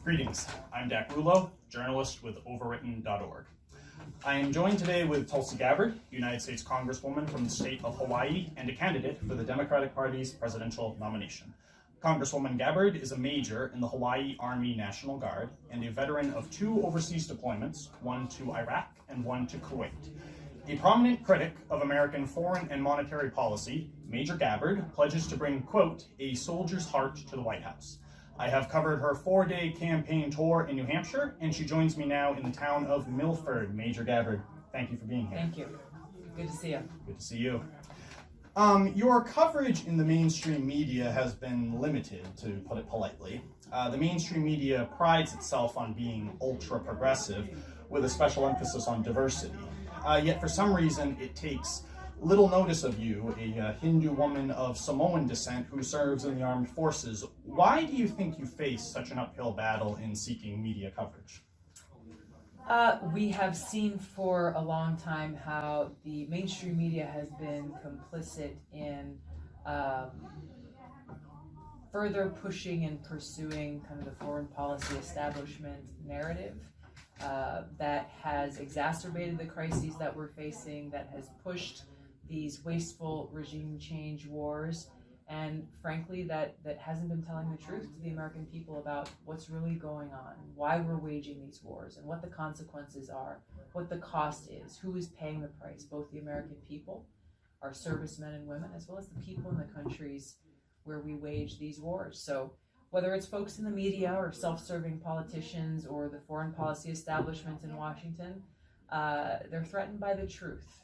Greetings, I'm Dak Rulo, journalist with Overwritten.org. I am joined today with Tulsi Gabbard, United States Congresswoman from the state of Hawaii and a candidate for the Democratic Party's presidential nomination. Congresswoman Gabbard is a major in the Hawaii Army National Guard and a veteran of 2 overseas deployments, one to Iraq and one to Kuwait. A prominent critic of American foreign and monetary policy, Major Gabbard pledges to bring, quote, a soldier's heart to the White House. I have covered her 4-day campaign tour in New Hampshire, and she joins me now in the town of Milford. Major Gabbard, thank you for being here. Thank you. Good to see you. Good to see you. Your coverage in the mainstream media has been limited, to put it politely. The mainstream media prides itself on being ultra-progressive, with a special emphasis on diversity. Yet for some reason, it takes little notice of you, a Hindu woman of Samoan descent who serves in the armed forces. Why do you think you face such an uphill battle in seeking media coverage? We have seen for a long time how the mainstream media has been complicit in further pushing and pursuing kind of the foreign policy establishment narrative that has exacerbated the crises that we're facing, that has pushed these wasteful regime change wars, and frankly that hasn't been telling the truth to the American people about what's really going on, why we're waging these wars, and what the consequences are, what the cost is, who is paying the price, both the American people, our servicemen and women, as well as the people in the countries where we wage these wars. So whether it's folks in the media or self-serving politicians or the foreign policy establishment in Washington, they're threatened by the truth.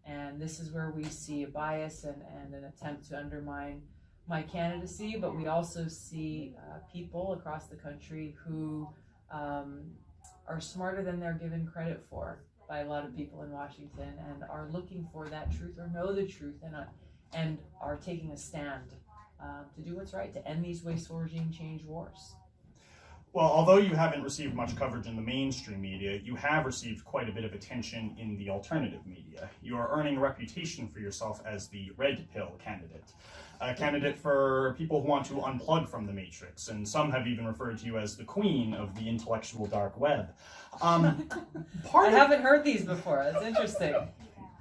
And this is where we see a bias and an attempt to undermine my candidacy, but we also see people across the country who are smarter than they're given credit for by a lot of people in Washington, and are looking for that truth or know the truth, and are taking a stand to do what's right, to end these wasteful regime change wars. Well, although you haven't received much coverage in the mainstream media, you have received quite a bit of attention in the alternative media. You are earning a reputation for yourself as the red pill candidate, a candidate for people who want to unplug from the matrix, and some have even referred to you as the queen of the intellectual dark web. I haven't heard these before. That's interesting.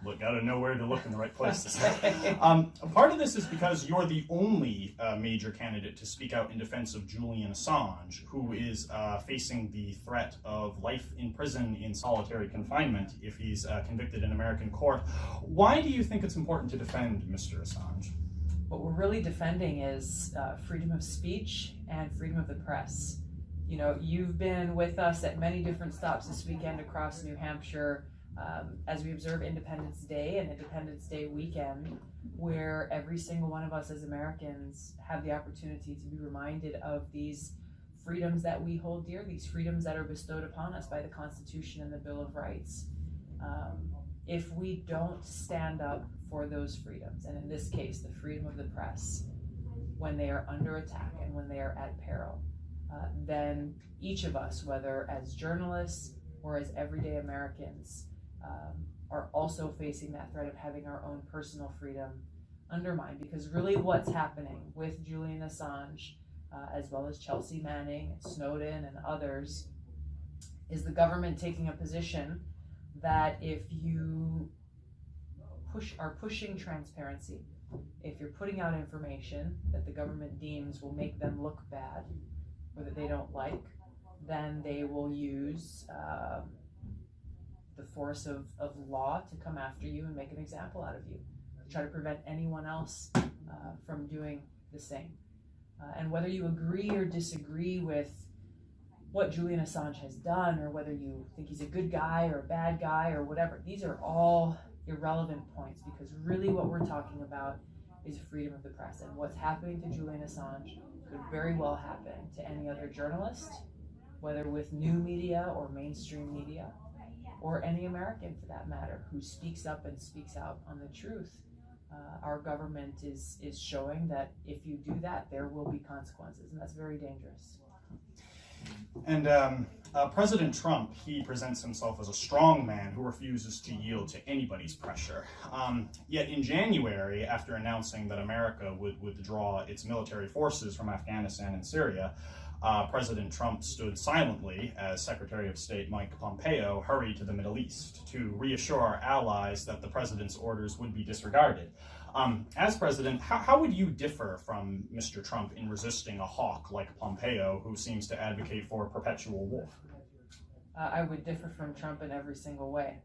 Look, gotta know where to look in the right places. Okay. Part of this is because you're the only major candidate to speak out in defense of Julian Assange, who is facing the threat of life in prison in solitary confinement if he's convicted in American court. Why do you think it's important to defend Mr. Assange? What we're really defending is freedom of speech and freedom of the press. You know, you've been with us at many different stops this weekend across New Hampshire, as we observe Independence Day and Independence Day weekend, where every single one of us as Americans have the opportunity to be reminded of these freedoms that we hold dear, these freedoms that are bestowed upon us by the Constitution and the Bill of Rights. If we don't stand up for those freedoms, and in this case, the freedom of the press, when they are under attack and when they are at peril, then each of us, whether as journalists or as everyday Americans, are also facing that threat of having our own personal freedom undermined. Because really what's happening with Julian Assange, as well as Chelsea Manning and Snowden and others, is the government taking a position that if you are pushing transparency, if you're putting out information that the government deems will make them look bad or that they don't like, then they will use the force of law to come after you and make an example out of you, to try to prevent anyone else from doing the same. And whether you agree or disagree with what Julian Assange has done, or whether you think he's a good guy or a bad guy or whatever, these are all irrelevant points, because really what we're talking about is freedom of the press. And what's happening to Julian Assange could very well happen to any other journalist, whether with new media or mainstream media, or any American for that matter, who speaks up and speaks out on the truth. Our government is showing that if you do that, there will be consequences, and that's very dangerous. And President Trump, he presents himself as a strong man who refuses to yield to anybody's pressure. Yet in January, after announcing that America would withdraw its military forces from Afghanistan and Syria, President Trump stood silently as Secretary of State Mike Pompeo hurried to the Middle East to reassure our allies that the president's orders would be disregarded. As president, how would you differ from Mr. Trump in resisting a hawk like Pompeo, who seems to advocate for perpetual war? I would differ from Trump in every single way.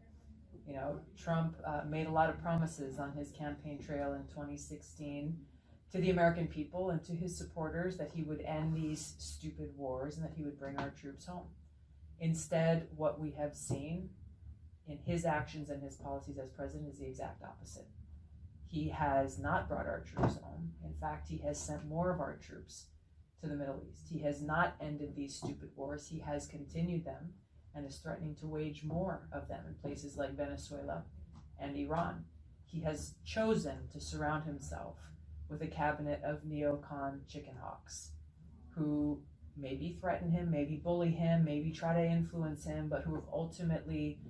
You know, Trump made a lot of promises on his campaign trail in 2016 to the American people and to his supporters that he would end these stupid wars and that he would bring our troops home. Instead, what we have seen in his actions and his policies as president is the exact opposite. He has not brought our troops home. In fact, he has sent more of our troops to the Middle East. He has not ended these stupid wars. He has continued them and is threatening to wage more of them in places like Venezuela and Iran. He has chosen to surround himself with a cabinet of neocon chickenhawks who maybe threaten him, maybe bully him, maybe try to influence him, but who have ultimately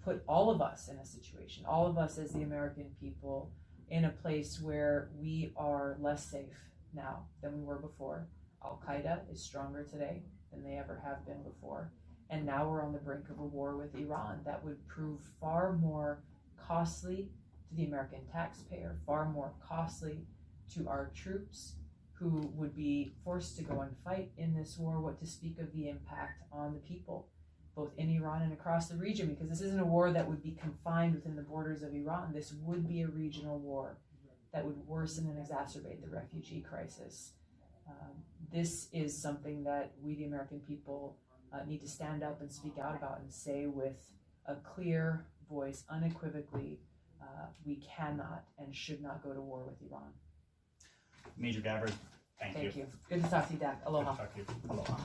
put all of us in a situation, all of us as the American people, in a place where we are less safe now than we were before. Al-Qaeda is stronger today than they ever have been before. And now we're on the brink of a war with Iran that would prove far more costly to the American taxpayer, far more costly to our troops who would be forced to go and fight in this war, what to speak of the impact on the people, both in Iran and across the region, because this isn't a war that would be confined within the borders of Iran. This would be a regional war that would worsen and exacerbate the refugee crisis. This is something that we, the American people, need to stand up and speak out about and say with a clear voice, unequivocally, we cannot and should not go to war with Iran. Major Gabbard, thank you. Thank you. Good to talk to you, Dak. Aloha. Good to talk to you. Aloha.